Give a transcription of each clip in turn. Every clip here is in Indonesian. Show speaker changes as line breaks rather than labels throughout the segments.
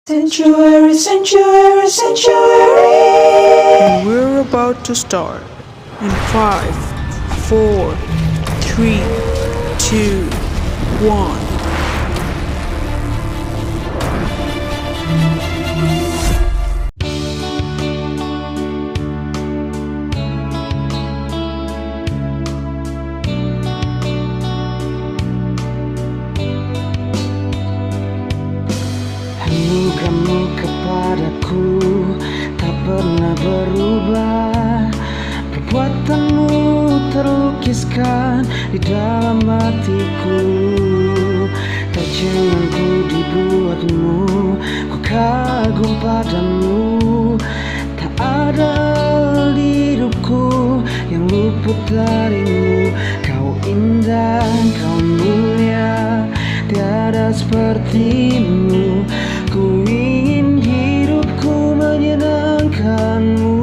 Sanctuary, sanctuary, sanctuary.
And we're about to start in 5, 4, 3, 2, 1.
Anugerahmu kepadaku tak pernah berubah. Perbuatanmu terlukiskan di dalam hatiku. Tajenganku dibuatmu, ku kagum padamu. Tak ada di hidupku yang luput darimu. Kau indah, kau mulia, tiada sepertimu. Ku ingin hidupku menyenangkanmu.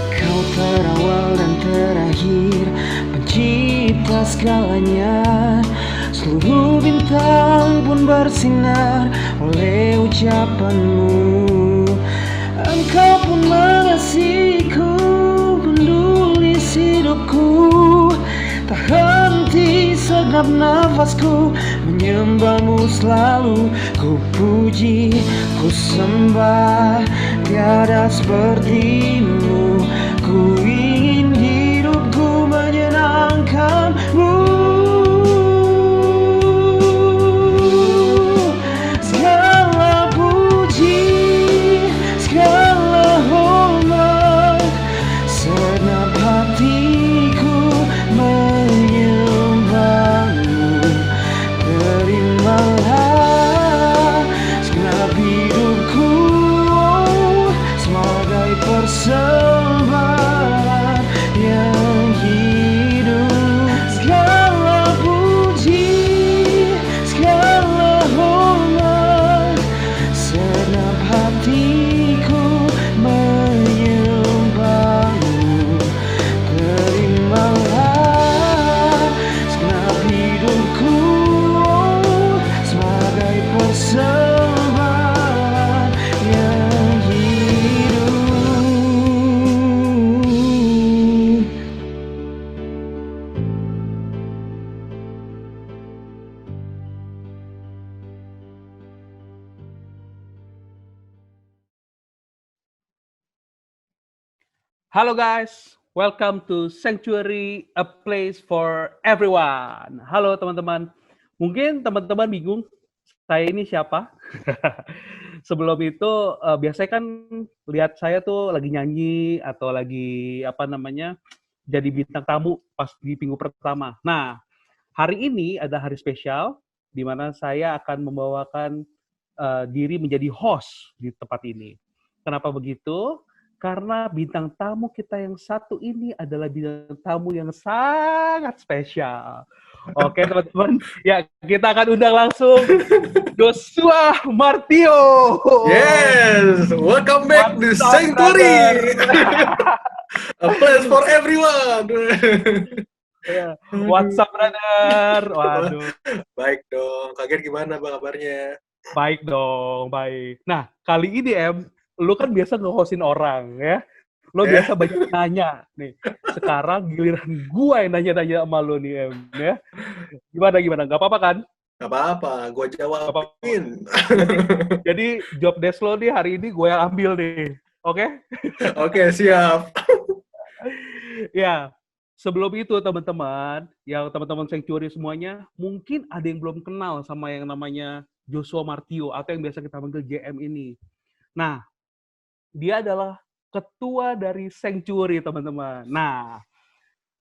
Kau terawal dan terakhir, pencipta segalanya. Seluruh bintang pun bersinar oleh ucapanmu. Engkau pun mengasihiku, menulis hidupku. Tak henti segenap nafasku, menyembahmu selalu. Ku puji, ku sembah, tiada sepertimu. Ku ingin hidupku menyenangkanmu. Persembahan yang hidup, segala puji, segala hormat, segenap hatiku menyembahmu. Terimalah segenap hidupku sebagai persembahan yang hidup.
Halo guys, welcome to Sanctuary, a place for everyone. Halo teman-teman, mungkin teman-teman bingung, saya ini siapa? Sebelum itu, biasanya kan lihat saya tuh lagi nyanyi atau lagi jadi bintang tamu pas di minggu pertama. Nah, hari ini ada hari spesial di mana saya akan membawakan diri menjadi host di tempat ini. Kenapa begitu? Karena bintang tamu kita yang satu ini adalah bintang tamu yang sangat spesial. Oke teman-teman, ya kita akan undang langsung Joshua Martio.
Yes, welcome back to
Mantap,
Sanctuary.
brother.
A place for everyone.
Ya, what's up, brother? Waduh,
Baik dong, kalian gimana bang kabarnya?
baik dong, baik. Nah, kali ini lu kan biasa nge-hostin orang ya. Lo
Ya.
biasa banyak nanya nih. Sekarang giliran gua yang nanya-nanya sama lo nih, ya. Gimana? Gak apa-apa kan?
Gak apa-apa, gua
Gak apa-apa.
jawabin.
Jadi job desk lo nih hari ini gue yang ambil nih. Oke?
Oke, siap.
Ya, sebelum itu teman-teman, yang teman-teman Sanctuary semuanya, mungkin ada yang belum kenal sama yang namanya Joshua Martio atau yang biasa kita panggil JM ini. Nah, dia adalah ketua dari Sanctuary, teman-teman. Nah,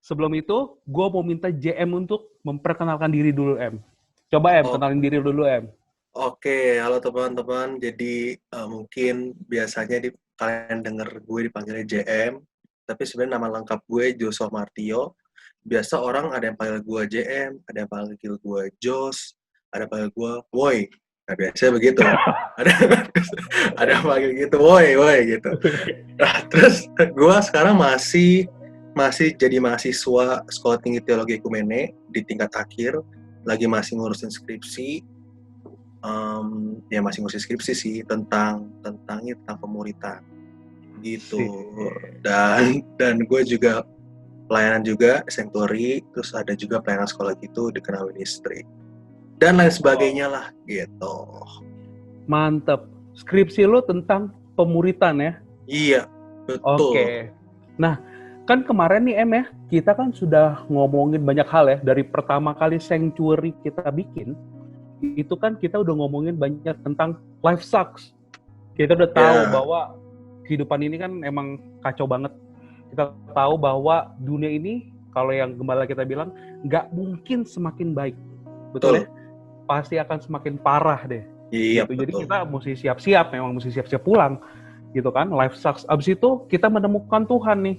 sebelum itu, gue mau minta JM untuk memperkenalkan diri dulu, M. Coba, M,
Oh,
kenalin diri dulu, M.
Oke, halo teman-teman. Jadi mungkin biasanya kalian dengar gue dipanggilnya JM, tapi sebenarnya nama lengkap gue Joshua Martio. Biasa orang ada yang panggil gue JM, ada yang panggil gue Jos, ada panggil gue, woi. Nah, biasanya begitu. ada ada panggil gitu, woi gitu. Nah, terus gue sekarang masih jadi mahasiswa Sekolah Tinggi Teologi Ekumene di tingkat akhir, lagi masih ngurusin skripsi. Ya masih ngurusin skripsi sih tentang pemuritan gitu. Dan gue juga pelayanan juga sanctuary, terus ada juga pelayanan sekolah gitu di Kena Ministry dan lain sebagainya lah gitu.
Mantep. Skripsi lo tentang pemuritan ya?
Iya, betul.
Oke. Nah, kan kemarin nih Em ya, kita kan sudah ngomongin banyak hal ya. Dari pertama kali sanctuary kita bikin, itu kan kita udah ngomongin banyak tentang life sucks. Kita udah tahu bahwa kehidupan ini kan emang kacau banget. Kita tahu bahwa dunia ini, kalau yang gembala kita bilang, nggak mungkin semakin baik. Betul ya? Pasti akan semakin parah deh.
Iya,
gitu. Jadi kita mesti siap-siap, memang mesti siap-siap pulang. Gitu kan, life sucks. Abis itu kita menemukan Tuhan nih.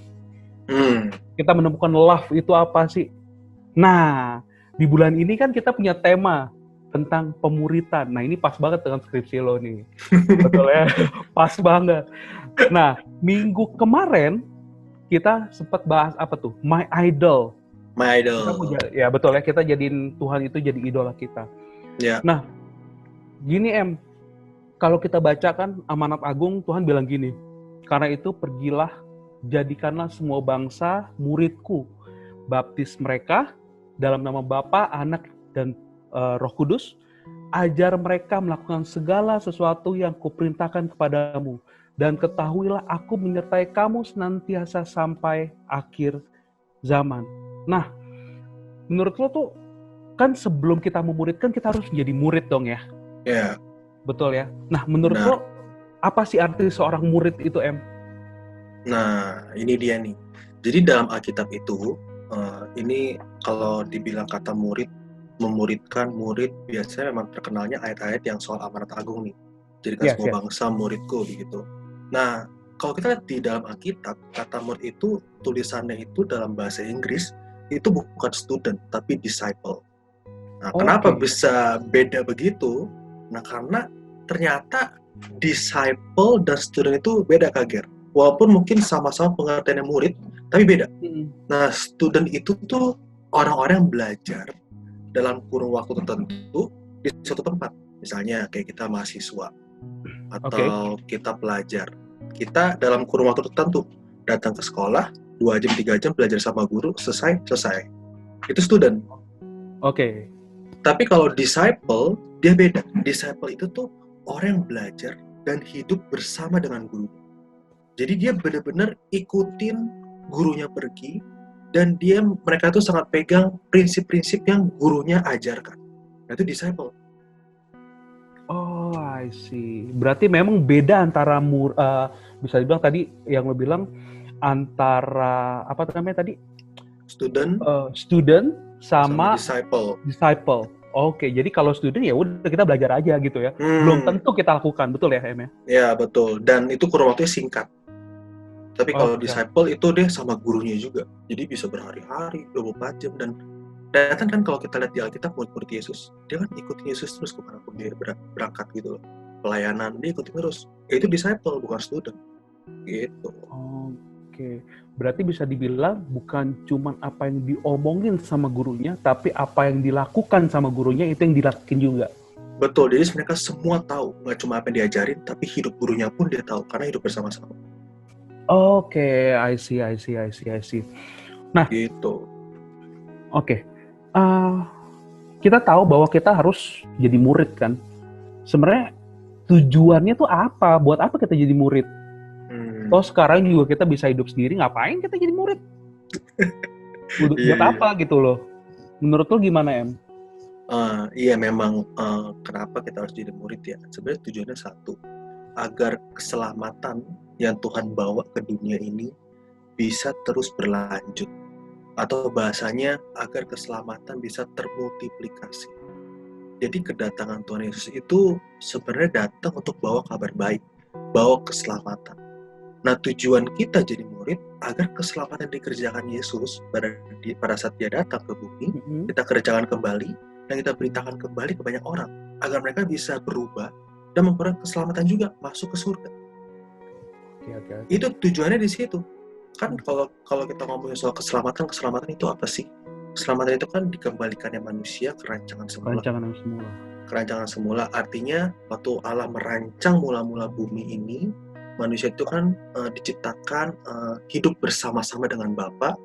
Kita menemukan love itu apa sih? Nah, di bulan ini kan kita punya tema tentang pemuritan. Nah, ini pas banget dengan skripsi lo nih. Betul ya? Pas banget. Nah, minggu kemarin kita sempat bahas apa tuh? My Idol.
My Idol.
Ya betul ya, kita jadiin Tuhan itu jadi idola kita.
Ya.
Nah, gini Em, kalau kita baca kan amanat agung, Tuhan bilang gini, karena itu pergilah, jadikanlah semua bangsa muridku, baptis mereka dalam nama Bapa, Anak, dan Roh Kudus, ajar mereka melakukan segala sesuatu yang kuperintahkan kepadamu, dan ketahuilah aku menyertai kamu senantiasa sampai akhir zaman. Nah, menurut lo tuh, kan sebelum kita memuridkan, kita harus menjadi murid dong ya?
Iya.
Betul ya? Nah, menurut lo, apa sih arti seorang murid itu, Em?
Nah, ini dia nih. Jadi dalam Alkitab itu, ini kalau dibilang kata murid, memuridkan, murid, biasanya memang terkenalnya ayat-ayat yang soal amanat agung nih. Jadikan semua bangsa muridku, begitu. Nah, kalau kita lihat di dalam Alkitab, kata murid itu, tulisannya itu dalam bahasa Inggris, itu bukan student, tapi disciple. Nah, kenapa bisa beda begitu? Nah, karena ternyata disciple dan student itu beda, Kak Ger. Walaupun mungkin sama-sama pengertiannya murid, tapi beda. Nah, student itu tuh orang-orang yang belajar dalam kurun waktu tertentu di suatu tempat. Misalnya kayak kita mahasiswa atau kita pelajar. Kita dalam kurun waktu tertentu datang ke sekolah 2 jam 3 jam belajar sama guru, selesai. Itu student. Tapi kalau disciple, dia beda. Disciple itu tuh orang yang belajar dan hidup bersama dengan guru. Jadi dia benar-benar ikutin gurunya pergi, dan mereka tuh sangat pegang prinsip-prinsip yang gurunya ajarkan. Nah, itu disciple.
Oh, I see. Berarti memang beda antara bisa dibilang tadi yang lo bilang antara apa namanya tadi? Student sama disciple. Oke, jadi kalau student ya udah kita belajar aja gitu ya. Belum tentu kita lakukan, betul ya, Em ya?
Ya, betul. Dan itu kurun waktunya singkat. Tapi kalau disciple itu dia sama gurunya juga. Jadi bisa berhari-hari, 24 jam. Dan kan kalau kita lihat di Alkitab, murid-murid Yesus, dia kan ikutin Yesus terus kemanapun dia berangkat gitu loh. Pelayanan, dia ikutin terus. Itu disciple, bukan student. Gitu.
Oke. Berarti bisa dibilang bukan cuma apa yang diomongin sama gurunya, tapi apa yang dilakukan sama gurunya itu yang dilakukan juga.
Betul, jadi mereka semua tahu. Nggak cuma apa yang diajarin, tapi hidup gurunya pun dia tahu, karena hidup bersama-sama.
Oke, I see. Nah,
gitu.
Oke. Kita tahu bahwa kita harus jadi murid kan. Sebenarnya tujuannya tuh apa? Buat apa kita jadi murid? Toh sekarang juga kita bisa hidup sendiri, ngapain kita jadi murid? Buat apa gitu loh? Menurut lo gimana, Em?
Iya, memang kenapa kita harus jadi murid ya? Sebenarnya tujuannya satu, agar keselamatan yang Tuhan bawa ke dunia ini bisa terus berlanjut. Atau bahasanya, agar keselamatan bisa termultiplikasi. Jadi kedatangan Tuhan Yesus itu sebenarnya datang untuk bawa kabar baik, bawa keselamatan. Nah, tujuan kita jadi murid agar keselamatan dikerjakan Yesus pada saat dia datang ke bumi, kita kerjakan kembali, yang kita beritakan kembali ke banyak orang agar mereka bisa berubah dan memperoleh keselamatan juga masuk ke surga.
Oke.
Itu tujuannya di situ. Kan kalau kita ngomongin soal keselamatan itu apa sih? Keselamatan itu kan dikembalikannya manusia ke rancangan semula.
Rancangan yang semula.
Kerancangan semula artinya waktu Allah merancang mula-mula bumi ini, manusia itu kan diciptakan hidup bersama-sama dengan Bapa,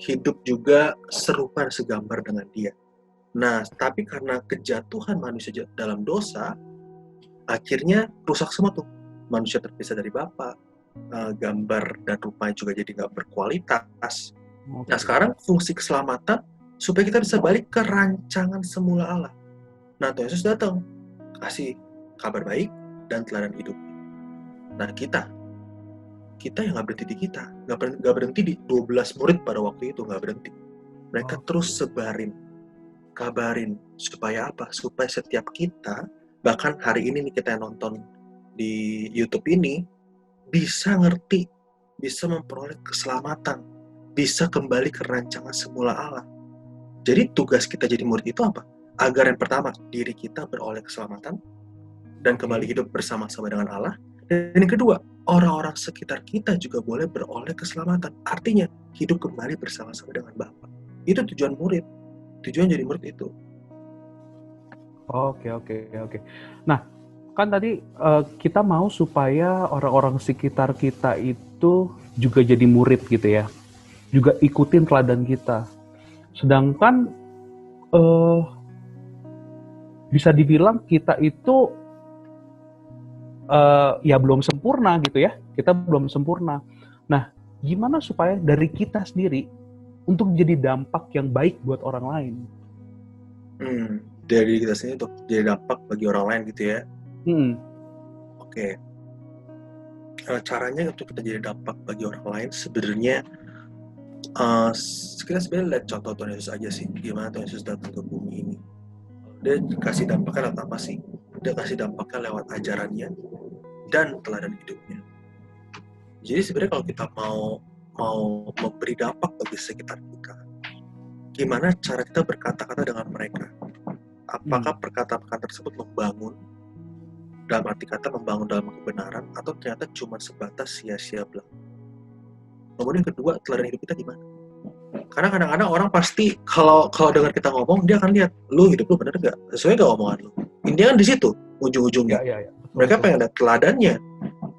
hidup juga serupa segambar dengan Dia. Nah, tapi karena kejatuhan manusia dalam dosa, akhirnya rusak semua tuh. Manusia terpisah dari Bapa, gambar dan rupanya juga jadi nggak berkualitas.
Oke.
Nah, sekarang fungsi keselamatan supaya kita bisa balik ke rancangan semula Allah. Nah, Tuhan Yesus datang, kasih kabar baik dan teladan hidup. Nah, kita yang nggak berhenti di kita, nggak berhenti di 12 murid pada waktu itu, nggak berhenti. Mereka terus sebarin, kabarin, supaya apa? Supaya setiap kita, bahkan hari ini nih kita yang nonton di YouTube ini, bisa ngerti, bisa memperoleh keselamatan, bisa kembali ke rancangan semula Allah. Jadi tugas kita jadi murid itu apa? Agar yang pertama, diri kita beroleh keselamatan dan kembali hidup bersama-sama dengan Allah. Dan yang kedua, orang-orang sekitar kita juga boleh beroleh keselamatan. Artinya, hidup kembali bersama-sama dengan Bapa. Itu tujuan murid. Tujuan jadi murid itu.
Oke. Nah, kan tadi kita mau supaya orang-orang sekitar kita itu juga jadi murid gitu ya. Juga ikutin teladan kita. Sedangkan bisa dibilang kita itu ya belum sempurna gitu ya. Kita belum sempurna. Nah, gimana supaya dari kita sendiri untuk jadi dampak yang baik buat orang lain?
Dari kita sendiri untuk jadi dampak bagi orang lain gitu ya. Oke. Caranya untuk kita jadi dampak bagi orang lain sebenarnya kita sebenarnya lihat contoh Tuhan Yesus aja sih. Gimana Tuhan Yesus datang ke bumi ini. Dia kasih dampaknya lewat apa sih? Dia kasih dampaknya lewat ajarannya dan teladan hidupnya. Jadi sebenarnya kalau kita mau memberi dampak bagi sekitar kita, gimana cara kita berkata-kata dengan mereka? Apakah perkataan tersebut membangun, dalam arti kata membangun dalam kebenaran, atau ternyata cuma sebatas sia-sia belaka? Kemudian kedua, teladan hidup kita gimana? Karena kadang-kadang orang pasti kalau dengar kita ngomong, dia akan lihat, lu hidup lu bener gak? Sesuai gak omongan lu? Intinya kan di situ ujung-ujungnya.
Ya.
Mereka pengen ada teladannya.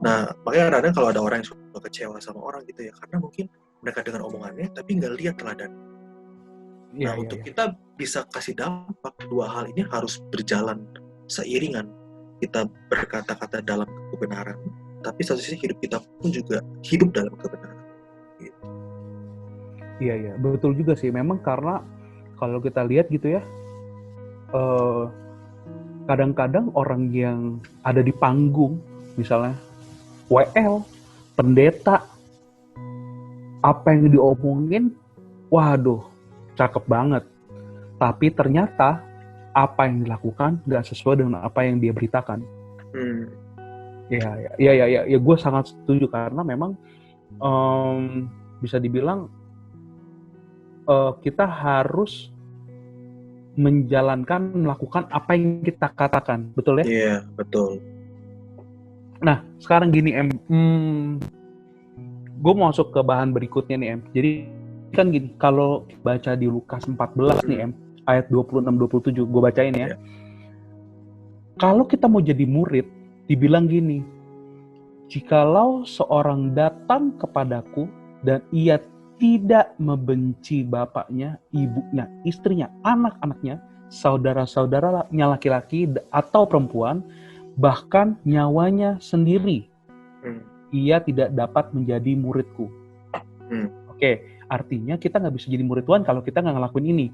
Nah, makanya kadang-kadang kalau ada orang yang suka kecewa sama orang gitu ya, karena mungkin mereka dengar omongannya tapi nggak lihat teladan. Nah, untuk kita bisa kasih dampak, dua hal ini harus berjalan seiringan. Kita berkata-kata dalam kebenaran, tapi satu sisi hidup kita pun juga hidup dalam kebenaran. Gitu.
Iya, betul juga sih. Memang karena kalau kita lihat gitu ya, kadang-kadang orang yang ada di panggung, misalnya WL, pendeta, apa yang diomongin, waduh, cakep banget. Tapi ternyata apa yang dilakukan nggak sesuai dengan apa yang dia beritakan. Ya, gue sangat setuju karena memang bisa dibilang kita harus melakukan apa yang kita katakan, betul ya?
Iya, betul.
Nah, sekarang gini gue mau masuk ke bahan berikutnya nih Jadi kan gini, kalau baca di Lukas 14 nih ayat 26-27, gue bacain ya. Kalau kita mau jadi murid, dibilang gini, jikalau seorang datang kepadaku dan ia tidak membenci bapaknya, ibunya, istrinya, anak-anaknya, saudara-saudaranya laki-laki atau perempuan, bahkan nyawanya sendiri, ia tidak dapat menjadi muridku. Oke, artinya kita nggak bisa jadi murid Tuhan kalau kita nggak ngelakuin ini.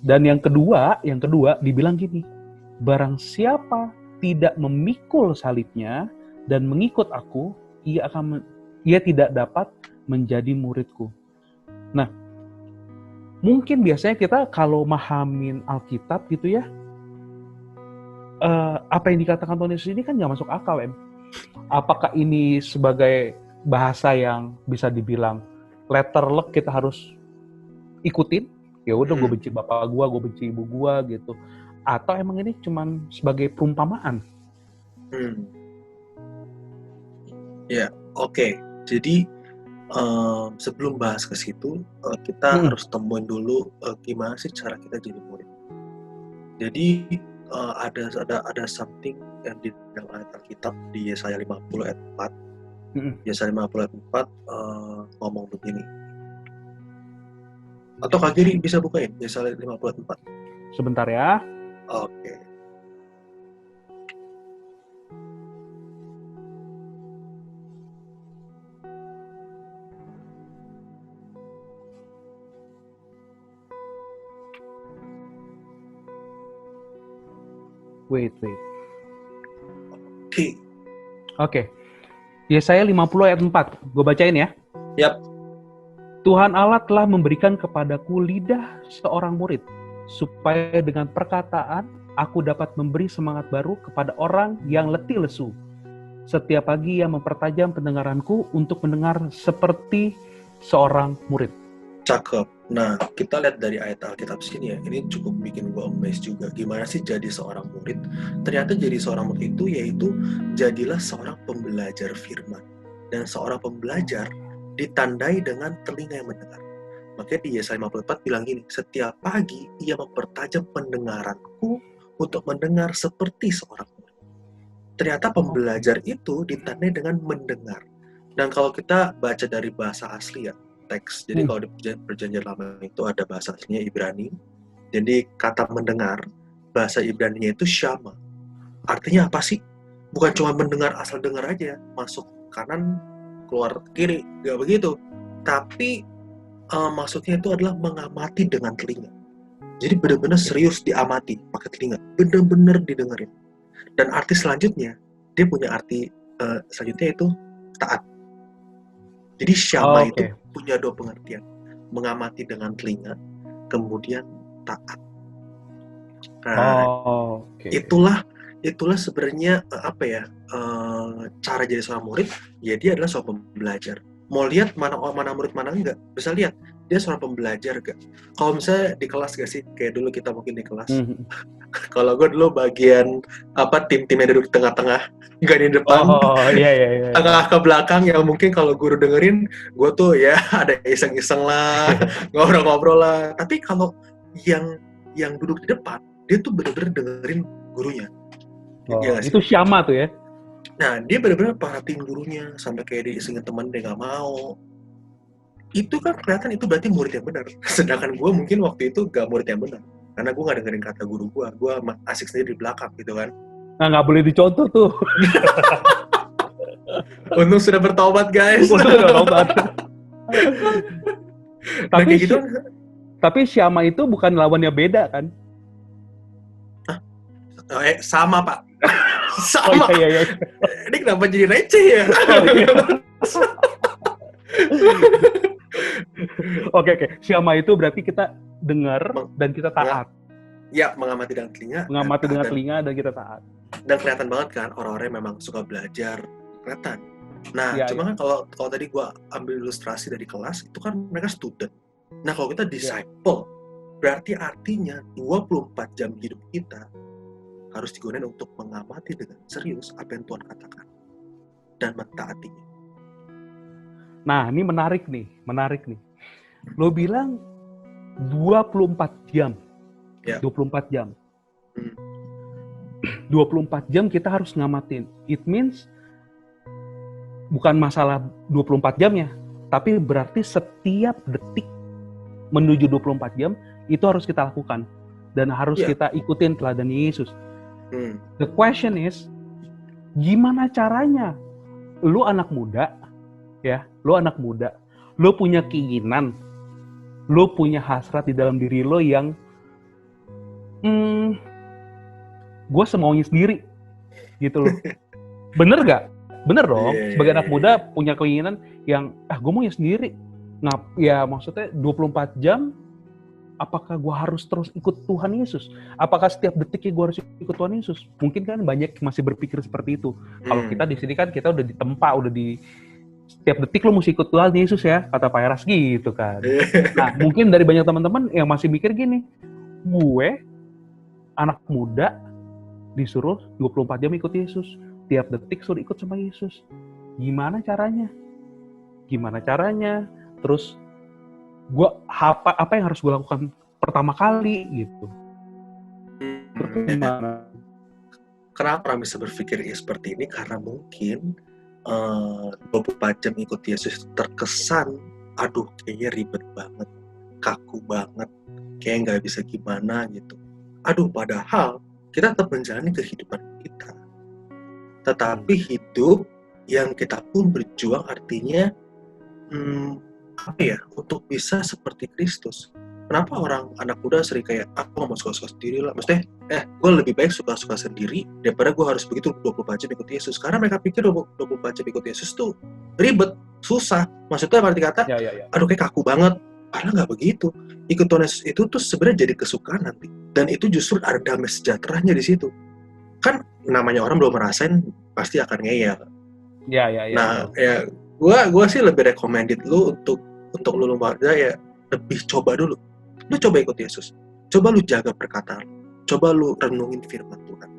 Dan yang kedua dibilang gini, barang siapa tidak memikul salibnya dan mengikut aku, ia tidak dapat menjadi muridku. Nah, mungkin biasanya kita kalau mahamin Alkitab gitu ya, apa yang dikatakan Tuhan Yesus ini kan nggak masuk akal, Apakah ini sebagai bahasa yang bisa dibilang letter luck kita harus ikutin? Ya udah gue benci bapak gue benci ibu gue gitu. Atau emang ini cuman sebagai perumpamaan?
Ya, oke. Jadi sebelum bahas ke situ, kita harus temuin dulu gimana sih cara kita jadi murid. Jadi ada something yang di dalam ayat Alkitab di Yesaya 50 ayat 4. Yesaya 50 ayat 4 ngomong begini. Atau Kak Giri bisa bukain Yesaya 50 ayat 4.
Sebentar ya.
Oke.
Wait.
Oke.
Yesaya 50 ayat 4. Gue bacain ya.
Yap.
Tuhan Allah telah memberikan kepadaku lidah seorang murid, supaya dengan perkataan aku dapat memberi semangat baru kepada orang yang letih lesu. Setiap pagi ia mempertajam pendengaranku untuk mendengar seperti seorang murid.
Cakep. Nah, kita lihat dari ayat Alkitab sini ya, ini cukup bikin gue amazed juga. Gimana sih jadi seorang murid? Ternyata jadi seorang murid itu yaitu jadilah seorang pembelajar firman. Dan seorang pembelajar ditandai dengan telinga yang mendengar. Makanya di Yesaya 54 bilang gini, setiap pagi ia mempertajam pendengaranku untuk mendengar seperti seorang murid. Ternyata pembelajar itu ditandai dengan mendengar. Dan kalau kita baca dari bahasa asli ya, teks. Jadi kalau di perjanjian lama itu ada bahasa aslinya Ibrani. Jadi kata mendengar, bahasa Ibraninya itu syama. Artinya apa sih? Bukan cuma mendengar asal dengar aja, masuk kanan, keluar kiri, nggak begitu. Tapi maksudnya itu adalah mengamati dengan telinga. Jadi benar-benar serius diamati pakai telinga, benar-benar didengerin. Dan arti selanjutnya, dia punya arti selanjutnya itu taat. Jadi syama itu punya dua pengertian. Mengamati dengan telinga, kemudian taat. Nah, itulah sebenarnya cara jadi seorang murid. Ya dia adalah seorang pembelajar. Mau lihat mana murid mana enggak, bisa lihat dia seorang pembelajar gak. Kalau misalnya di kelas gak sih, kayak dulu kita mungkin di kelas. Kalau gue dulu bagian tim-tim yang duduk di tengah-tengah, nggak di depan,
Iya.
tengah ke belakang, yang mungkin kalau guru dengerin, gue tuh ya ada iseng-iseng lah, ngobrol-ngobrol lah. Tapi kalau yang duduk di depan, dia tuh bener-bener dengerin gurunya.
Itu syama tuh ya.
Nah, dia bener-bener perhatiin gurunya sampai kayak diisengin teman dia nggak mau. Itu kan kelihatan itu berarti murid yang benar. Sedangkan gue mungkin waktu itu gak murid yang benar. Karena gue gak dengerin kata guru gue asik sendiri di belakang gitu kan.
Nah, gak boleh dicontoh tuh.
Untung sudah bertobat guys.
Tapi gitu. Tapi syama itu bukan lawannya beda kan?
Sama pak. Sama.
Iya.
Ini kenapa jadi receh ya?
Oke. Syama itu berarti kita dengar dan kita taat.
Ya, mengamati dengan telinga.
Mengamati dengan telinga dan kita taat.
Dan kelihatan banget kan orang-orang yang memang suka belajar, kelihatan. Nah, kan kalau tadi gue ambil ilustrasi dari kelas, itu kan mereka student. Nah, kalau kita disciple, berarti artinya 24 jam hidup kita harus digunakan untuk mengamati dengan serius apa yang Tuhan katakan dan mentaatinya.
Nah, ini menarik nih. Lo bilang 24 jam.
Ya.
24 jam. 24 jam kita harus ngamatin. It means bukan masalah 24 jamnya, tapi berarti setiap detik menuju 24 jam itu harus kita lakukan dan harus kita ikutin teladan Yesus. The question is, gimana caranya? Lu anak muda, lu punya keinginan, lu punya hasrat di dalam diri lo yang gue semaunya sendiri gitu loh. Bener gak? Bener dong. Sebagai anak muda punya keinginan yang gue maunya sendiri. Ya maksudnya 24 jam, apakah gue harus terus ikut Tuhan Yesus? Apakah setiap detiknya gue harus ikut Tuhan Yesus? Mungkin kan banyak masih berpikir seperti itu. Kalau kita di sini kan kita udah ditempa, udah setiap detik lu mesti ikut Tuhan Yesus ya, kata Pak Eras gitu kan. Nah, mungkin dari banyak teman-teman yang masih mikir gini, gue anak muda disuruh 24 jam ikut Yesus, tiap detik suruh ikut sama Yesus. Gimana caranya? Terus gua apa yang harus gue lakukan pertama kali gitu? Terus gimana?
Kenapa orang bisa berpikir seperti ini? Karena mungkin 24 jam ikut Yesus terkesan, aduh kayaknya ribet banget, kaku banget, kayak nggak bisa gimana gitu. Aduh, padahal kita tetap menjalani kehidupan kita. Tetapi hidup yang kita pun berjuang artinya untuk bisa seperti Kristus. Kenapa orang anak muda sering kayak, aku gak mau suka-suka sendiri lah. Maksudnya, gue lebih baik suka-suka sendiri daripada gue harus begitu 24 jam ikut Yesus. Karena mereka pikir 24 jam ikut Yesus tuh ribet, susah. Maksudnya arti kata, aduh kayak kaku banget. Padahal gak begitu. Ikut Tuhan Yesus itu tuh sebenarnya jadi kesukaan nanti. Dan itu justru ada damai sejahteranya di situ. Kan namanya orang belum merasain, pasti akan ngeyel. Nah, ya gue sih lebih recommended lu untuk lu lembaga ya lebih coba dulu. Lu coba ikut Yesus. Coba lu jaga perkataan. Coba lu renungin firman Tuhan.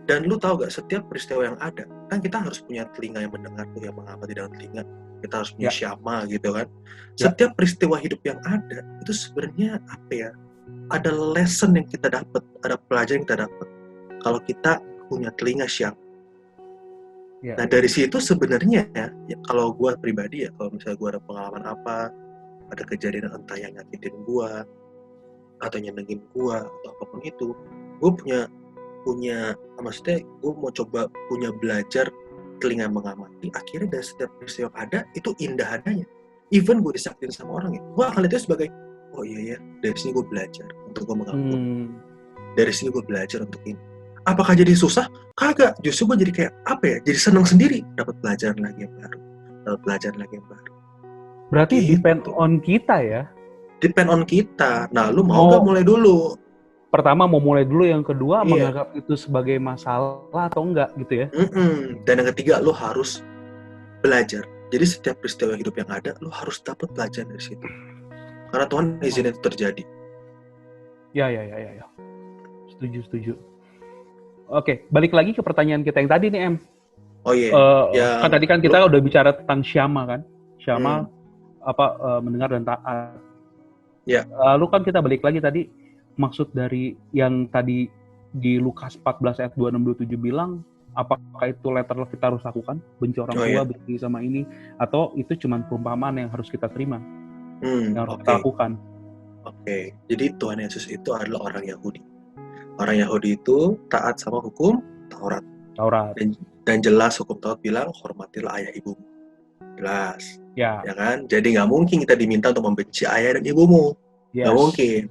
Dan lu tahu gak, setiap peristiwa yang ada, kan kita harus punya telinga yang mendengar tuh, yang mengamati dengan telinga. Kita harus punya syama gitu kan. Setiap peristiwa hidup yang ada, itu sebenarnya ada lesson yang kita dapat, ada pelajaran yang kita dapat. Kalau kita punya telinga syama. Nah dari situ sebenarnya ya, kalau gue pribadi ya, kalau misalnya gue ada pengalaman apa, ada kejadian entah yang nyakitin gue atau nyenengin gue atau apapun itu, gue punya maksudnya gue mau coba punya belajar telinga mengamati. Akhirnya dari setiap peristiwa ada itu indah adanya. Even gue disakitin sama orang ya, gue akan lihat itu sebagai oh iya ya, dari sini gue belajar untuk gue mengampuni. Dari sini gue belajar untuk ini. Apakah jadi susah? Kagak. Justru gue jadi kayak jadi senang sendiri, dapat pelajaran lagi yang baru.
Berarti depend on kita ya?
Depend on kita. Nah, lu mau nggak mulai dulu?
Pertama mau mulai dulu, yang kedua menganggap itu sebagai masalah atau enggak gitu ya?
Dan yang ketiga, lu harus belajar. Jadi setiap peristiwa hidup yang ada, lu harus dapat pelajaran dari situ. Karena Tuhan izinin itu terjadi. Ya.
Setuju. Oke, balik lagi ke pertanyaan kita yang tadi nih, Em.
Oh iya.
Kan tadi kan kita udah bicara tentang syama kan? Syama mendengar dan taat.
Ya.
Lalu kan kita balik lagi tadi, maksud dari yang tadi di Lukas 14 ayat 26-27 bilang, apakah itu letter kita harus lakukan? Benci orang tua, benci sama ini, atau itu cuma perumpamaan yang harus kita terima? Yang harus kita lakukan.
Oke. Jadi Tuhan Yesus itu adalah orang Yahudi. Orang Yahudi itu taat sama hukum Taurat. Dan jelas hukum Taurat bilang, hormatilah ayah ibumu. Jelas. Ya kan? Jadi nggak mungkin kita diminta untuk membenci ayah dan ibumu. Nggak mungkin.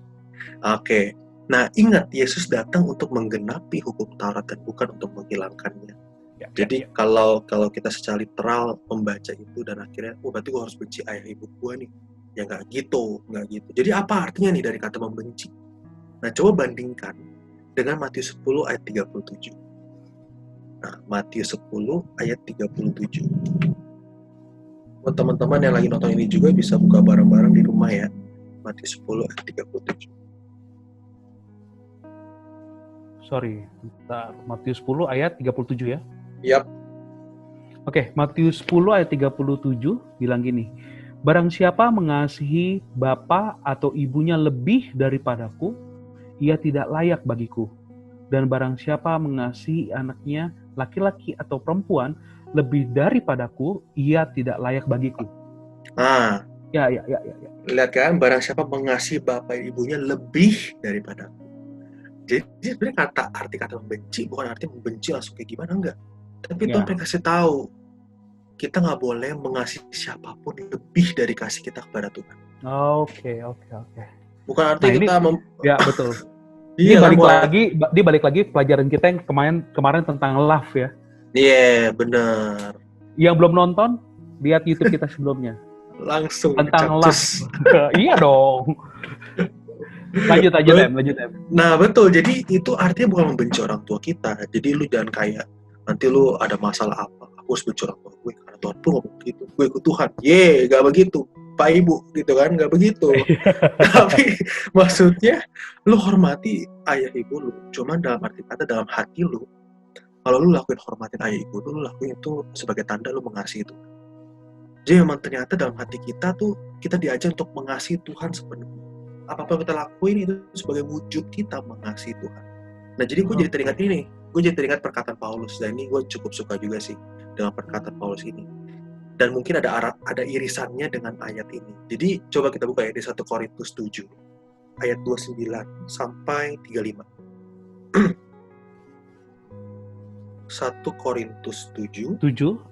Oke. Nah, ingat, Yesus datang untuk menggenapi hukum Taurat dan bukan untuk menghilangkannya. Jadi kalau kita secara literal membaca itu dan akhirnya, berarti gue harus benci ayah ibu gue nih. Ya nggak gitu. Jadi apa artinya nih dari kata membenci? Nah, coba bandingkan dengan Matius 10 ayat 37. Nah, Matius 10 ayat 37. Buat teman-teman yang lagi nonton ini juga bisa buka bareng-bareng di rumah ya. Matius 10 ayat 37.
Sorry, bentar. Matius 10 ayat 37 ya?
Yap.
Oke, Matius 10 ayat 37 bilang gini, barang siapa mengasihi bapa atau ibunya lebih daripadaku, ia tidak layak bagiku. Dan barang siapa mengasihi anaknya laki-laki atau perempuan lebih daripadaku, ia tidak layak bagiku. Ya.
Lihat kan, barang siapa mengasihi bapak ibunya lebih daripadaku. Jadi sebenarnya arti kata membenci bukan arti membenci langsung kayak gimana, enggak. Tapi Tuhan pengen kasih tahu, kita nggak boleh mengasihi siapapun lebih dari kasih kita kepada Tuhan.
Oke.
Bukan arti kita
ya betul. Ini balik lagi pelajaran kita yang kemarin tentang love ya.
Iya, benar.
Yang belum nonton, lihat YouTube kita sebelumnya.
Langsung
tentang love. Iya dong. Lanjut Em.
Nah, betul. Jadi itu artinya bukan membenci orang tua kita. Jadi lu jangan kayak nanti lu ada masalah apa gue harus benci orang tua gue karena Tuhan pun ngomong begitu, gue ikut Tuhan. Gak begitu Pak Ibu gitu kan, gak begitu. Tapi maksudnya lu hormati ayah ibu lu, cuman dalam arti kata dalam hati lu, kalau lu lakuin hormatin ayah ibu lu lakuin itu sebagai tanda lu mengasihi Tuhan. Jadi memang ternyata dalam hati kita tuh kita diajar untuk mengasihi Tuhan sepenuhnya. Apa-apa yang kita lakuin itu sebagai wujud kita mengasihi Tuhan. Nah jadi gue jadi teringat ini, gue jadi teringat perkataan Paulus, dan ini gue cukup suka juga sih dengan perkataan Paulus ini. Dan mungkin ada irisannya dengan ayat ini. Jadi coba kita buka ya di 1 Korintus 7 ayat 29 sampai 35. 1 Korintus 7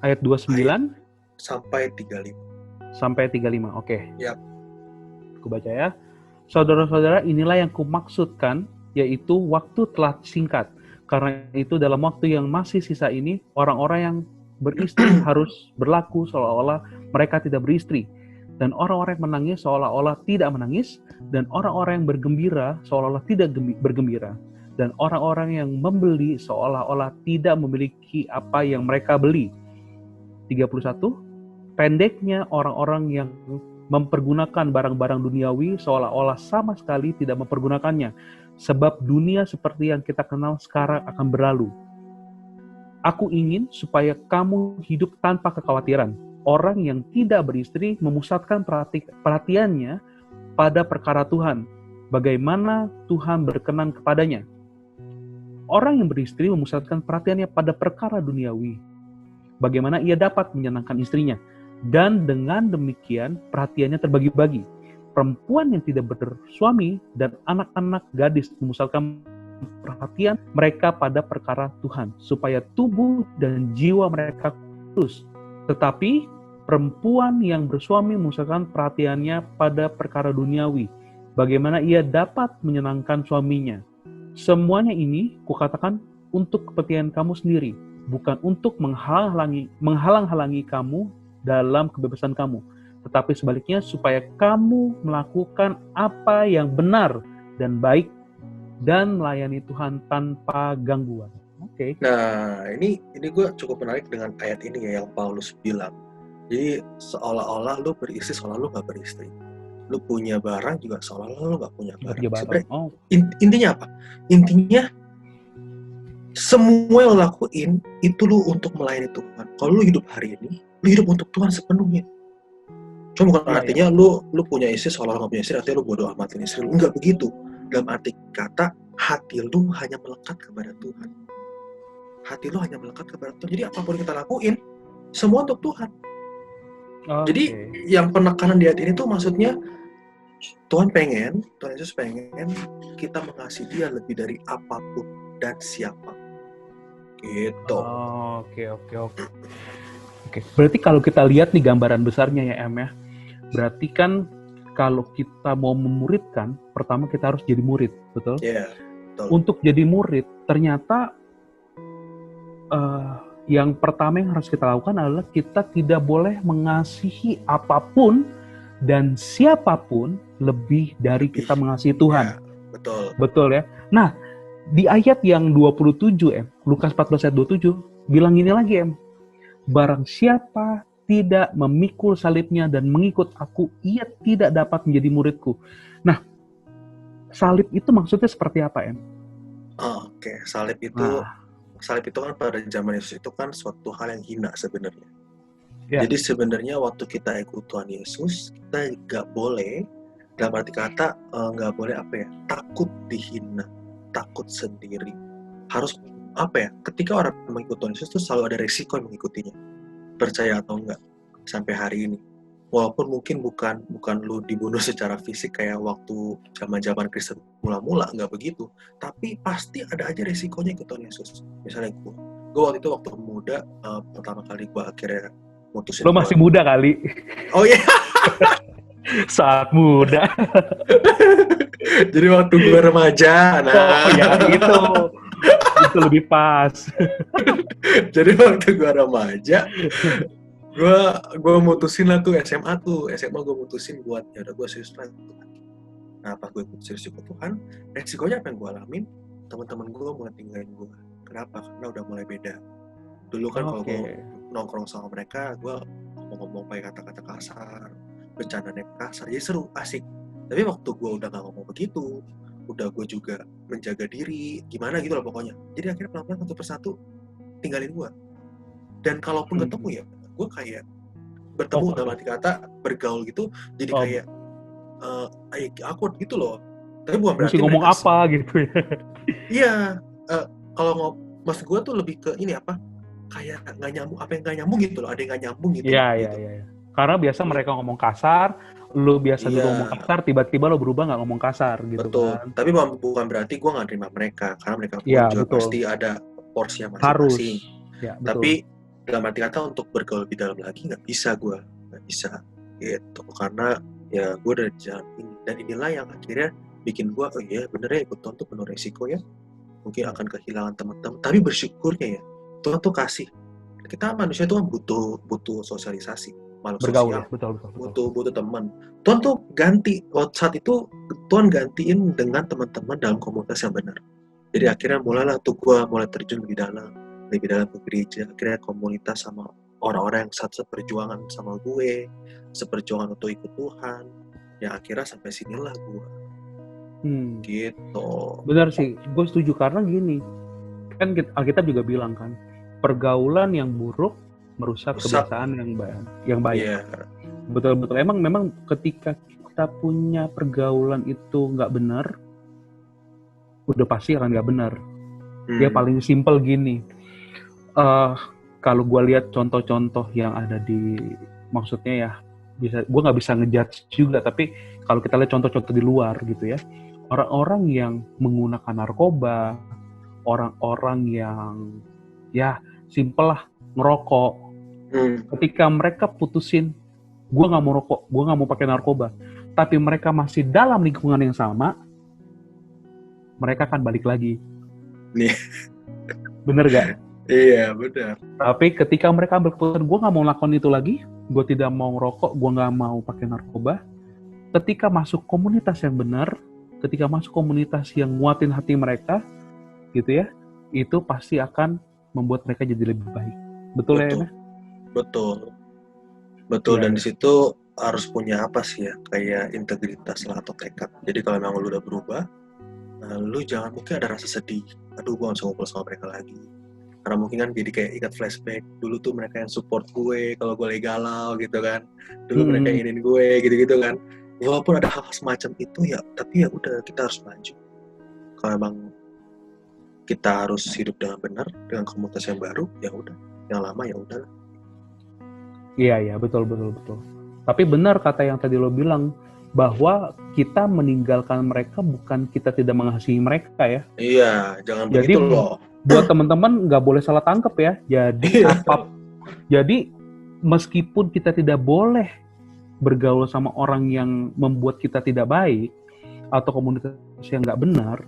ayat 29
sampai 35.
sampai 35. Oke.
Yap.
Aku baca ya. Saudara-saudara, inilah yang kumaksudkan, yaitu waktu telah singkat. Karena itu dalam waktu yang masih sisa ini, orang-orang yang beristri harus berlaku seolah-olah mereka tidak beristri. Dan orang-orang yang menangis seolah-olah tidak menangis. Dan orang-orang yang bergembira seolah-olah tidak bergembira. Dan orang-orang yang membeli seolah-olah tidak memiliki apa yang mereka beli. 31. Pendeknya orang-orang yang mempergunakan barang-barang duniawi seolah-olah sama sekali tidak mempergunakannya. Sebab dunia seperti yang kita kenal sekarang akan berlalu. Aku ingin supaya kamu hidup tanpa kekhawatiran. Orang yang tidak beristri memusatkan perhatiannya pada perkara Tuhan. Bagaimana Tuhan berkenan kepadanya. Orang yang beristri memusatkan perhatiannya pada perkara duniawi. Bagaimana ia dapat menyenangkan istrinya. Dan dengan demikian perhatiannya terbagi-bagi. Perempuan yang tidak bersuami dan anak-anak gadis memusatkan perhatian mereka pada perkara Tuhan, supaya tubuh dan jiwa mereka kudus. Tetapi perempuan yang bersuami memusatkan perhatiannya pada perkara duniawi, bagaimana ia dapat menyenangkan suaminya. Semuanya ini kukatakan untuk kepentingan kamu sendiri, bukan untuk menghalang-halangi kamu dalam kebebasan kamu, tetapi sebaliknya supaya kamu melakukan apa yang benar dan baik dan melayani Tuhan tanpa gangguan. Oke.
Nah, ini gue cukup menarik dengan ayat ini ya yang Paulus bilang. Jadi seolah-olah lu beristri, seolah lu nggak beristri. Lu punya barang juga seolah-olah lu nggak punya barang. Sebenarnya intinya apa? Intinya semua yang lo lakuin itu lu untuk melayani Tuhan. Kalau lu hidup hari ini, lu hidup untuk Tuhan sepenuhnya. Cuma bukan artinya lu punya istri seolah nggak punya istri, artinya lu bodoh amatin istri lu. Enggak begitu. Dalam arti kata, hati lu hanya melekat kepada Tuhan. Hati lu hanya melekat kepada Tuhan. Jadi apapun kita lakuin, semua untuk Tuhan. Jadi yang penekanan di ayat ini tuh maksudnya Tuhan Yesus pengen kita mengasihi Dia lebih dari apapun dan siapa. Gitu.
Oke. Berarti kalau kita lihat nih gambaran besarnya ya Em ya. Berarti kan kalau kita mau memuridkan, pertama kita harus jadi murid, betul?
Iya, betul.
Untuk jadi murid, ternyata yang pertama yang harus kita lakukan adalah kita tidak boleh mengasihi apapun dan siapapun lebih dari kita mengasihi Tuhan.
Ya, betul.
Betul ya. Nah, di ayat yang 27 Lukas 14 ayat 27 bilang gini lagi barang siapa tidak memikul salibnya dan mengikut aku, ia tidak dapat menjadi muridku. Nah, salib itu maksudnya seperti apa
Oke, salib itu kan pada zaman Yesus itu kan suatu hal yang hina sebenarnya.
Ya.
Jadi sebenarnya waktu kita ikut Tuhan Yesus, kita nggak boleh, dalam arti kata nggak boleh takut dihina, takut sendiri. Harus ketika orang mengikut Tuhan Yesus itu selalu ada resiko yang mengikutinya, percaya atau enggak, sampai hari ini. Walaupun mungkin bukan lu dibunuh secara fisik kayak waktu zaman Kristen mula-mula, nggak begitu. Tapi pasti ada aja resikonya ikut Tuhan Yesus. Misalnya gue waktu itu waktu muda, pertama kali gue akhirnya mutusin.
Lo masih muda kali.
Oh iya.
Saat muda.
Jadi waktu gue remaja.
Oh ya itu lebih pas.
Jadi waktu gue remaja, gue mutusin lah tuh SMA gue mutusin buat ya udah gue serius lah Tuhan. Nah pas gue serius ikut Tuhan, resikonya apa yang gue alamin, teman-teman gue mulai tinggalin gue. Kenapa? Karena udah mulai beda. Dulu kan kalau gue nongkrong sama mereka, gue ngomong-ngomong pakai kata-kata kasar, bercandanya kasar, jadi seru, asik. Tapi waktu gue udah gak ngomong begitu, udah gue juga menjaga diri, gimana gitu loh pokoknya. Jadi akhirnya pelan-pelan satu persatu tinggalin gue. Dan kalaupun ketemu ya, gue kayak bertemu dalam arti kata bergaul gitu, jadi kayak awkward gitu loh. Tapi bukan berarti
mesti ngomong
mereka
apa gitu ya.
Iya, kalau maksud gue tuh lebih ke ini apa? Kayak nggak nyambung, apa yang nggak nyambung gitu loh, ada yang nggak nyambung gitu.
Iya,
loh,
iya,
gitu.
iya. Karena biasa mereka ngomong kasar, lu biasa dulu
Iya.
ngomong kasar, tiba-tiba lo berubah nggak ngomong kasar gitu
Betul.
kan.
Tapi bukan berarti gue nggak terima mereka, karena mereka pun
Iya,
juga
betul.
pasti ada porsinya
Harus.
masing-masing.
Ya, betul.
Tapi dalam arti kata untuk bergaul lebih dalam lagi nggak bisa gitu, karena ya gue udah di jalan ini, dan inilah yang akhirnya bikin gue oh iya bener ya ikut Tuhan tuh penuh resiko ya, mungkin akan kehilangan teman-teman, tapi bersyukurnya ya Tuhan tuh kasih, kita manusia tuh kan butuh sosialisasi, makhluk
bergaul
sosial,
ya, betul.
butuh teman. Tuhan tuh ganti saat itu, Tuhan gantiin dengan teman-teman dalam komunitas yang benar. Jadi akhirnya mulailah tuh gue mulai terjun lebih dalam ke gereja, akhirnya komunitas sama orang-orang yang seperjuangan sama gue, seperjuangan untuk ikut Tuhan, ya akhirnya sampai sinilah gue. Gitu.
Benar sih, gue setuju karena gini, kan Alkitab juga bilang kan, pergaulan yang buruk merusak kebiasaan yang baik.
Yeah.
Betul-betul. Memang ketika kita punya pergaulan itu nggak benar, udah pasti akan nggak benar. Ya paling simpel gini, kalau gue lihat contoh-contoh yang ada di, maksudnya ya, gue nggak bisa ngejudge juga, tapi kalau kita lihat contoh-contoh di luar gitu ya, orang-orang yang menggunakan narkoba, orang-orang yang ya simpel lah ngerokok, ketika mereka putusin, gue nggak mau rokok, gue nggak mau pakai narkoba, tapi mereka masih dalam lingkungan yang sama, mereka akan balik lagi.
Nih.
Bener gak?
Iya, benar.
Tapi ketika mereka ambil keputusan, gue nggak mau lakukan itu lagi, gue tidak mau ngerokok, gue nggak mau pakai narkoba, ketika masuk komunitas yang benar, ketika masuk komunitas yang nguatin hati mereka, gitu ya, itu pasti akan membuat mereka jadi lebih baik. Betul ya, Ena?
Betul.
Ya,
dan
ya.
di situ harus punya apa sih ya, kayak integritas lah atau tekad. Jadi kalau memang lu udah berubah, lu jangan mungkin ada rasa sedih, aduh gue gak bisa ngobrol sama mereka lagi. Karena mungkin kan jadi kayak ingat flashback, dulu tuh mereka yang support gue kalau gue lagi galau gitu kan. Dulu mereka inginin gue gitu-gitu kan. Walaupun ada hal semacam itu ya, tapi ya udah kita harus maju. Kalau memang kita harus hidup dengan benar dengan komunitas yang baru, ya udah. Yang lama ya udah.
Iya, betul. Tapi benar kata yang tadi lo bilang, bahwa kita meninggalkan mereka bukan kita tidak mengasihi mereka ya.
Iya, jangan
Jadi,
begitu loh.
Buat teman-teman nggak boleh salah tangkap ya. Jadi meskipun kita tidak boleh bergaul sama orang yang membuat kita tidak baik atau komunitas yang nggak benar,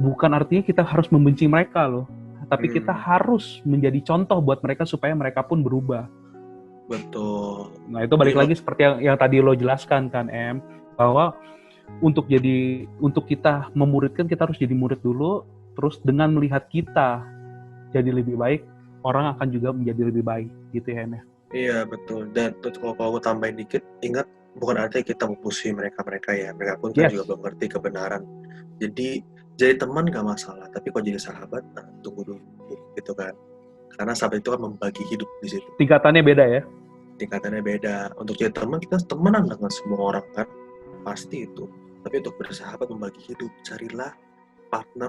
bukan artinya kita harus membenci mereka loh. Tapi kita harus menjadi contoh buat mereka supaya mereka pun berubah.
Betul.
Nah itu balik lagi seperti yang tadi lo jelaskan kan, bahwa untuk kita memuridkan, kita harus jadi murid dulu. Terus dengan melihat kita jadi lebih baik, orang akan juga menjadi lebih baik, gitu ya, Em?
Iya, betul. Dan kalau aku tambahin dikit, ingat, bukan artinya kita memusuhi mereka ya. Mereka pun kan juga belum ngerti kebenaran. Jadi teman gak masalah, tapi kalau jadi sahabat, nah, tunggu dulu, gitu kan. Karena sahabat itu kan membagi hidup di situ.
Tingkatannya beda ya?
Tingkatannya beda. Untuk jadi teman, kita temenan dengan semua orang kan, pasti itu. Tapi untuk bersahabat, membagi hidup, carilah partner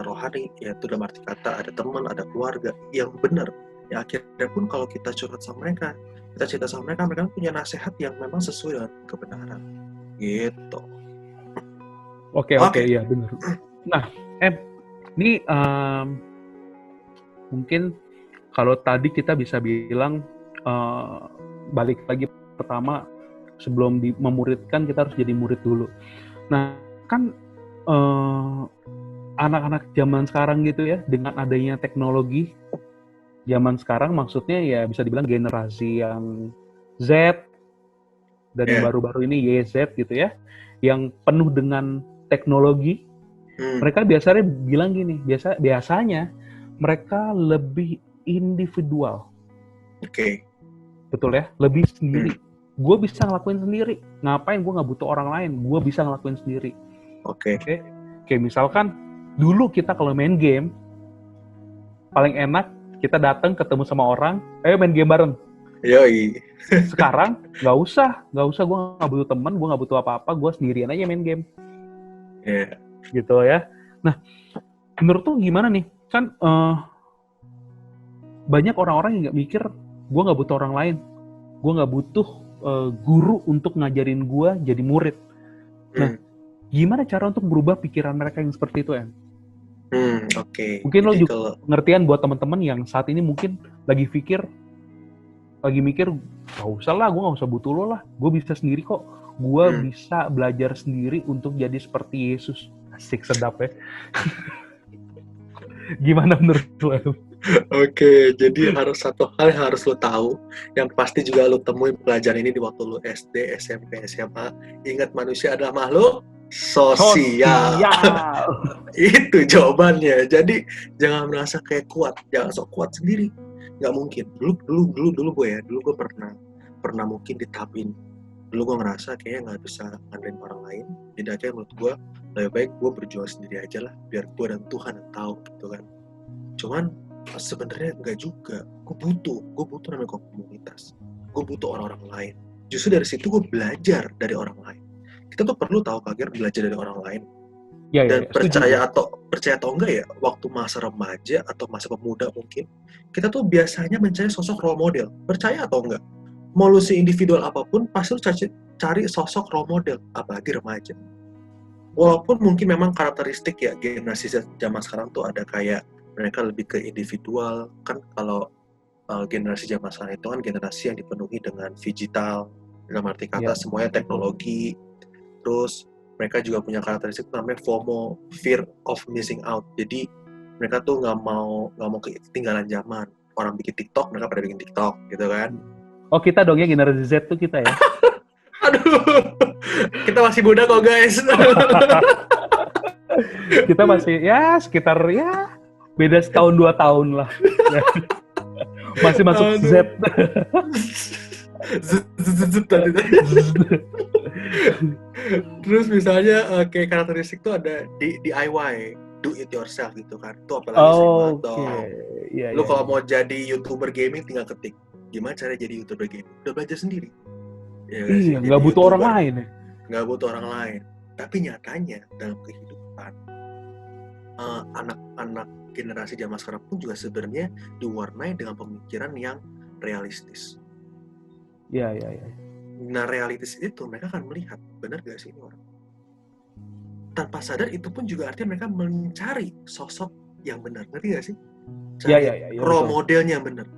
rohani, yaitu dalam arti kata ada teman, ada keluarga yang benar. Ya akhirnya pun kalau kita curhat sama mereka, kita cerita sama mereka, mereka punya nasihat yang memang sesuai dengan kebenaran. Gitu.
Oke, ya benar. Nah, ini mungkin kalau tadi kita bisa bilang balik lagi pertama, sebelum memuridkan kita harus jadi murid dulu. Nah, kan anak-anak zaman sekarang gitu ya, dengan adanya teknologi zaman sekarang, maksudnya ya bisa dibilang generasi yang Z dan yang baru-baru ini YZ gitu ya, yang penuh dengan teknologi. Mereka biasanya bilang gini, biasanya mereka lebih individual.
Oke.
Betul ya? Lebih sendiri. Gue bisa ngelakuin sendiri. Ngapain gue nggak butuh orang lain? Gue bisa ngelakuin sendiri.
Oke.
Oke? Kayak misalkan, dulu kita kalau main game, paling enak kita datang ketemu sama orang, ayo main game bareng.
Yoi.
Sekarang nggak usah. Gue nggak butuh teman, gue nggak butuh apa-apa. Gue sendirian aja main game.
Iya.
Gitu ya. Nah, menurut tuh gimana nih? Kan banyak orang-orang yang nggak mikir, gue nggak butuh orang lain. Gue nggak butuh guru untuk ngajarin gue jadi murid. Nah, gimana cara untuk berubah pikiran mereka yang seperti itu, Em?
Oke.
Mungkin lo
Jadi
juga pengertian buat teman-teman yang saat ini mungkin lagi mikir, gak usah lah, gue gak usah butuh lo lah. Gue bisa sendiri kok. Gue bisa belajar sendiri untuk jadi seperti Yesus. Asik, sedap ya. Gimana menurut lo, Em?
Oke, jadi harus satu hal yang harus lo tahu, yang pasti juga lo temuin pelajaran ini di waktu lo SD, SMP, SMA. Ingat, manusia adalah makhluk sosial. Itu jawabannya. Jadi jangan merasa kayak kuat, jangan sok kuat sendiri. Nggak mungkin. Dulu gue pernah mungkin ditapin. Dulu gue ngerasa kayaknya nggak bisa ngandelin orang lain. Jadi akhirnya menurut gue lebih baik gue berjuang sendiri aja lah, biar gue dan Tuhan yang tahu gitu kan. Cuman sebenarnya enggak juga. Gue butuh namanya komunitas. Gue butuh orang-orang lain. Justru dari situ gue belajar dari orang lain. Kita tuh perlu tahu kaget belajar dari orang lain. Dan percaya atau enggak ya, waktu masa remaja atau masa pemuda mungkin, kita tuh biasanya mencari sosok role model. Percaya atau enggak? Mau lu si individual apapun, pasti lu cari sosok role model, apalagi remaja. Walaupun mungkin memang karakteristik ya generasi zaman sekarang tuh ada kayak mereka lebih ke individual, kan kalau generasi zaman sekarang itu kan generasi yang dipenuhi dengan digital, dalam arti kata semuanya teknologi. Terus mereka juga punya karakteristik namanya FOMO, fear of missing out. Jadi mereka tuh nggak mau ketinggalan zaman. Orang bikin TikTok, mereka pada bikin TikTok, gitu kan?
Oh, kita dong ya, generasi Z tuh kita ya.
Aduh, kita masih muda kok guys.
Kita masih ya sekitar ya beda setahun 2 tahun lah. Masih masuk Z.
Terus misalnya kayak karakteristik tuh ada DIY, do it yourself gitu kan. Itu apalagi lu kalau mau jadi YouTuber gaming tinggal ketik gimana cara jadi YouTuber gaming. Udah belajar sendiri. Ya,
iya, nggak butuh YouTuber, orang lain ya.
Nggak butuh orang lain. Tapi nyatanya dalam kehidupan anak-anak generasi zaman sekarang pun juga sebenarnya diwarnai dengan pemikiran yang realistis.
Iya.
Nah, realistis itu mereka akan melihat, benar gak sih ini orang? Tanpa sadar itu pun juga artinya mereka mencari sosok yang benar, ngerti gak sih?
Iya.
Role modelnya yang benar.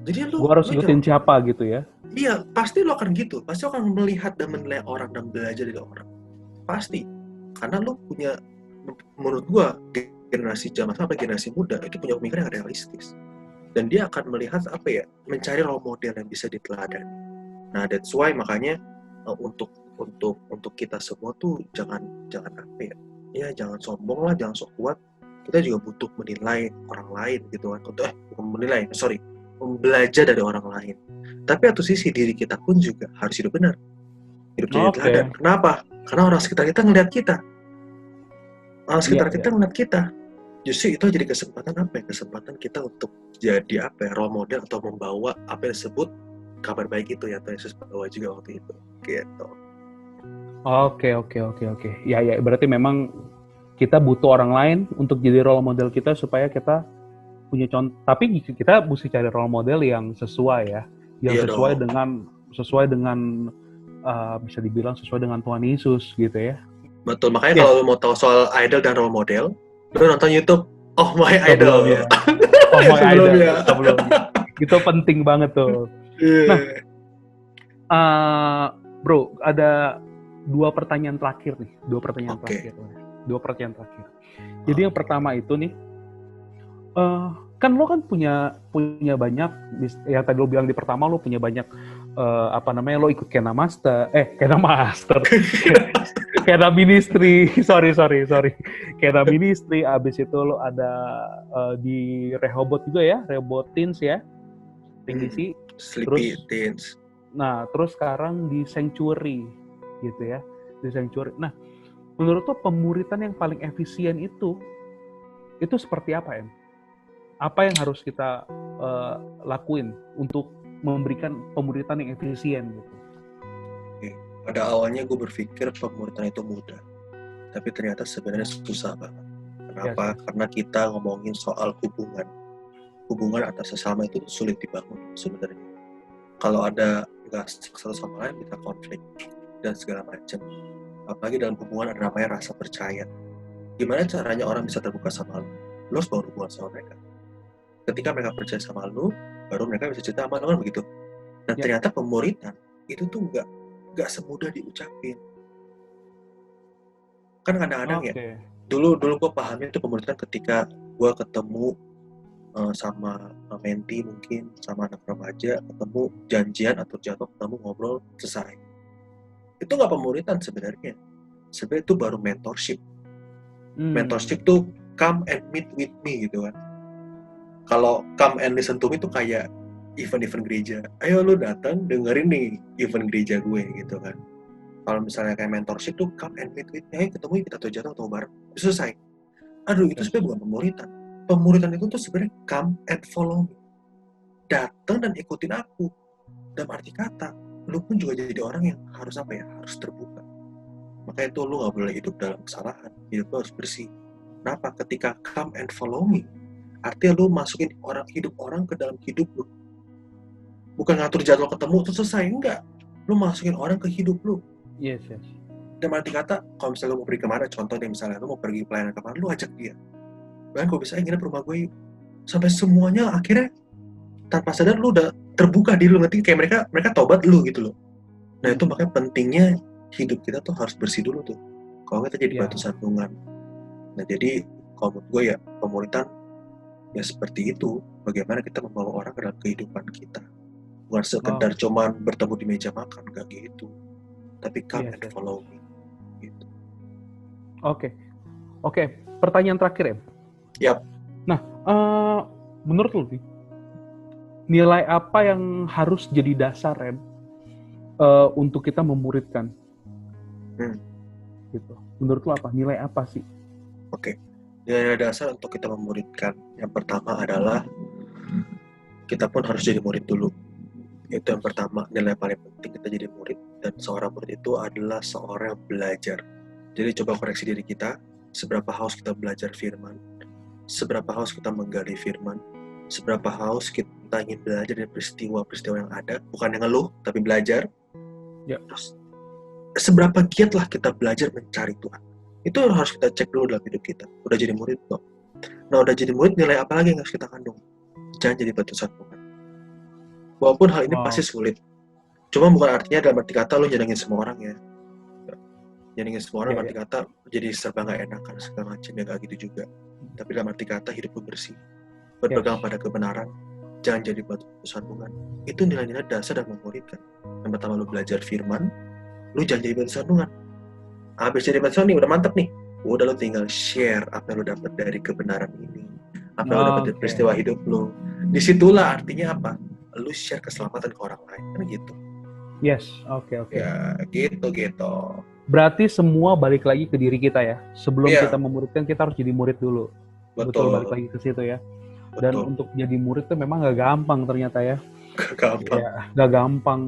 Jadi
gua harus ikutin siapa gitu ya?
Iya, pasti lo akan gitu. Pasti lo akan melihat dan menilai orang dan belajar dari orang. Pasti. Karena lo punya, menurut gua, generasi zaman sampai generasi muda itu punya pemikiran yang realistis. Dan dia akan melihat mencari role model yang bisa diteladani. Nah, that's why makanya untuk kita semua tuh jangan jangan sombong lah, jangan sok kuat. Kita juga butuh menilai orang lain gitu kan. Belajar dari orang lain. Tapi satu sisi diri kita pun juga harus hidup benar. Hidup jadi teladan. Kenapa? Karena orang sekitar kita ngeliat kita. Kita ngeliat kita. Justru itu jadi kesempatan Kesempatan kita untuk jadi role model atau membawa apa yang disebut kabar baik itu ya, Tuhan Yesus bawa juga waktu itu. Gitu.
Oke. Ya, berarti memang kita butuh orang lain untuk jadi role model kita supaya kita punya contoh. Tapi kita mesti cari role model yang sesuai ya, yang sesuai dengan bisa dibilang sesuai dengan Tuhan Yesus gitu ya.
Betul, makanya kalau mau tahu soal idol dan role model, lu nonton YouTube Oh My Idol.
Oh My Idol. Itu penting banget tuh. Nah, bro, ada dua pertanyaan terakhir. Jadi yang pertama itu nih, kan lo kan punya banyak, ya tadi lo bilang di pertama lo punya banyak lo ikut Kena Master, Kena Ministry, sorry, Kena Ministry, abis itu lo ada di Rehoboth juga ya, Rehoboth Teens ya, tinggi
Sleepy
Terus-
Teens.
Nah, terus sekarang di Sanctuary, gitu ya, di Sanctuary. Nah, menurut lo pemuritan yang paling efisien itu seperti apa, Em? Apa yang harus kita lakuin untuk memberikan pemuritan yang efisien gitu?
Pada awalnya gue berpikir pemuritan itu mudah, tapi ternyata sebenarnya susah banget. Kenapa?
Yes.
Karena kita ngomongin soal hubungan antar sesama itu sulit dibangun sebenarnya. Kalau ada nggak satu sama lain, kita konflik dan segala macam. Apalagi dalam hubungan ada namanya rasa percaya. Gimana caranya orang bisa terbuka sama lu? Lu harus bangun hubungan sama mereka. Ketika mereka percaya sama lu, baru mereka bisa cerita sama lu, kan begitu. Dan
Ya.
ternyata pemuritan itu tuh nggak semudah diucapin. Kan kadang-kadang ya,
Oke.
dulu gue pahamnya itu pemuritan ketika gue ketemu sama menti mungkin, sama anak remaja, ketemu janjian atau jadwal ketemu, ngobrol, selesai. Itu nggak pemuritan sebenarnya. Sebenarnya itu baru mentorship. Mentorship tuh come and meet with me gitu kan. Kalau come and listen to me tuh kayak event-event gereja. Ayo lu datang dengerin nih event gereja gue gitu kan. Kalau misalnya kayak mentorship tuh come and meet with me, ayo ketemu kita tuh jadwal ketemu bareng. Itu selesai. Aduh, itu sebenarnya bukan pemuritan. Pemuritan itu tuh sebenarnya come and follow me. Datang dan ikutin aku. Dalam arti kata, lu pun juga jadi orang yang harus apa ya? Harus terbuka. Makanya itu lu gak boleh hidup dalam kesalahan. Hidup lu harus bersih. Kenapa? Ketika come and follow me, artinya lu masukin hidup orang ke dalam hidup lu. Bukan ngatur jadwal ketemu terus selesai, enggak. Lu masukin orang ke hidup lu.
Yes.
Dalam arti kata, kalau misalnya lu mau pergi kemana, contohnya misalnya lu mau pergi pelayanan kemana, lu ajak dia. Bahkan kalau bisa, nginep rumah gue yuk. Sampai semuanya akhirnya tanpa sadar lu udah terbuka diri lu, ngerti? Kayak mereka tobat lu gitu loh. Nah itu makanya pentingnya hidup kita tuh harus bersih dulu tuh. Kalau nggak kita jadi
Ya.
batu sandungan. Nah jadi kalau menurut gue ya pemuritan ya seperti itu. Bagaimana kita membawa orang ke dalam kehidupan kita. Bukan sekedar cuman bertemu di meja makan, nggak gitu. Tapi come
Yes,
and
yes.
follow me. Gitu.
Oke. Pertanyaan terakhir, Em.
Yap.
Nah, menurut lu, Bi, nilai apa yang harus jadi dasar, Em, untuk kita memuridkan? Gitu. Menurut lu apa? Nilai apa sih?
Oke. Nilai dasar untuk kita memuridkan. Yang pertama adalah kita pun harus jadi murid dulu. Itu yang pertama, nilai paling penting kita jadi murid. Dan seorang murid itu adalah seorang yang belajar. Jadi coba koreksi diri kita, seberapa haus kita belajar firman, seberapa haus kita menggali firman, seberapa haus kita ingin belajar dari peristiwa-peristiwa yang ada, bukan yang ngeluh, tapi belajar.
Ya.
Terus, seberapa giatlah kita belajar mencari Tuhan. Itu harus kita cek dulu dalam hidup kita. Udah jadi murid kok. Nah, udah jadi murid, nilai apa lagi yang harus kita kandung? Jangan jadi batu sandungan. Walaupun hal ini pasti sulit. Cuma bukan artinya dalam arti kata lo nyenengin semua orang ya. Nyenengin semua orang dalam arti kata jadi serba gak enakan segala macam, ya gak gitu juga. Tapi dalam arti kata hidup lo bersih. Berpegang pada kebenaran. Jangan jadi batu sandungan. Itu nilai-nilai dasar dan memuridkan. Yang pertama lo belajar firman, lo jangan jadi batu sandungan. Habis jadi batu sandungan nih, udah mantep nih. Udah lo tinggal share apa yang lo dapat dari kebenaran ini. Apa yang lo dapat dari peristiwa hidup lo. Disitulah artinya apa? Lu share keselamatan ke orang lain, kan gitu.
Yes, oke.
Ya, gitu.
Berarti semua balik lagi ke diri kita ya. Sebelum
Iya.
kita memuridkan, kita harus jadi murid dulu.
Betul.
Balik lagi ke situ ya. Dan
Betul.
untuk jadi murid itu memang gak gampang ternyata ya.
Gampang.
Ya, gak gampang.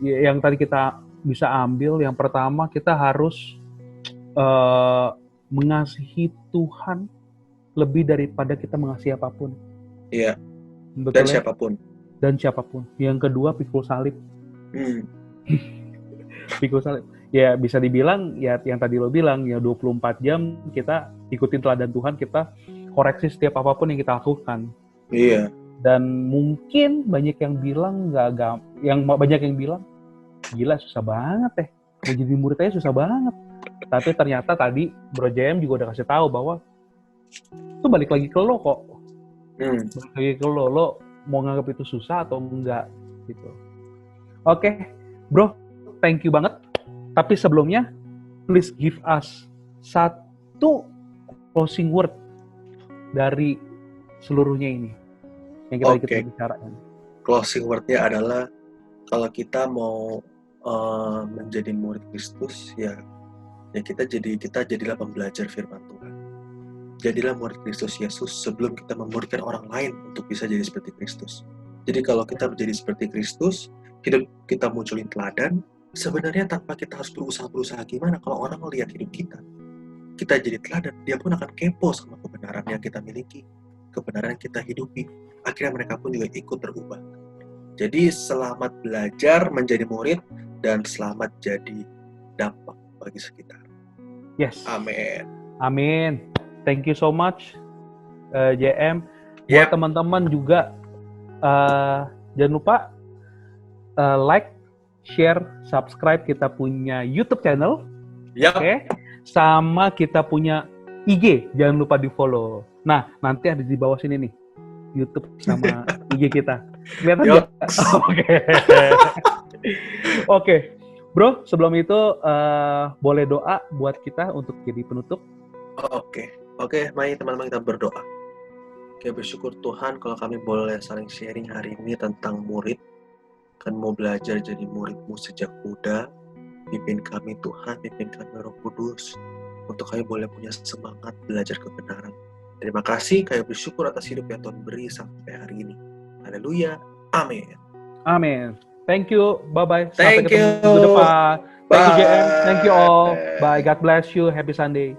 Yang tadi kita bisa ambil, yang pertama kita harus mengasihi Tuhan lebih daripada kita mengasihi apapun.
Iya.
Betul
Dan
ya?
siapapun.
Dan siapapun. Yang kedua, pikul salib. Pikul salib. Ya bisa dibilang, ya yang tadi lo bilang, ya 24 jam kita ikutin teladan Tuhan, kita koreksi setiap apapun yang kita lakukan.
Iya.
Dan mungkin banyak yang bilang banyak yang bilang, gila susah banget mau jadi murid aja susah banget. Tapi ternyata tadi Bro JM juga udah kasih tahu bahwa itu balik lagi ke lo kok. Balik lagi ke lo mau nganggap itu susah atau enggak gitu. Oke, bro, thank you banget. Tapi sebelumnya, please give us satu closing word dari seluruhnya ini yang kita
Oke.
bicarakan.
Closing word-nya adalah kalau kita mau menjadi murid Kristus, ya kita jadilah pembelajar firman Tuhan. Jadilah murid Kristus Yesus sebelum kita memuridkan orang lain untuk bisa jadi seperti Kristus. Jadi kalau kita menjadi seperti Kristus, hidup kita munculin teladan, sebenarnya tanpa kita harus berusaha gimana, kalau orang melihat hidup kita jadi teladan, dia pun akan kepo sama kebenaran yang kita miliki, kebenaran yang kita hidupi. Akhirnya mereka pun juga ikut terubah. Jadi selamat belajar menjadi murid dan selamat jadi dampak bagi sekitar.
Yes.
Amin.
Amin. Thank you so much, JM. Buat
Yep.
teman-teman juga, jangan lupa like, share, subscribe kita punya YouTube channel.
Yap.
Oke. Sama kita punya IG, jangan lupa di-follow. Nah, nanti ada di bawah sini nih, YouTube sama IG kita. Kelihatan nggak? Oke. Oke. Bro, sebelum itu boleh doa buat kita untuk jadi penutup?
Oke, mari teman-teman kita berdoa. Oke, bersyukur Tuhan kalau kami boleh saling sharing hari ini tentang murid. Kan mau belajar jadi murid-Mu sejak muda. Pimpin kami Tuhan, pimpin kami Roh Kudus, untuk kami boleh punya semangat belajar kebenaran. Terima kasih, kami bersyukur atas hidup yang Tuhan beri sampai hari ini. Haleluya, amin.
Amin. Thank you, bye-bye.
Thank
Sampai ketemu
you.
minggu depan. Thank you, JM. Thank you all.
Bye.
Bye. God bless you. Happy Sunday.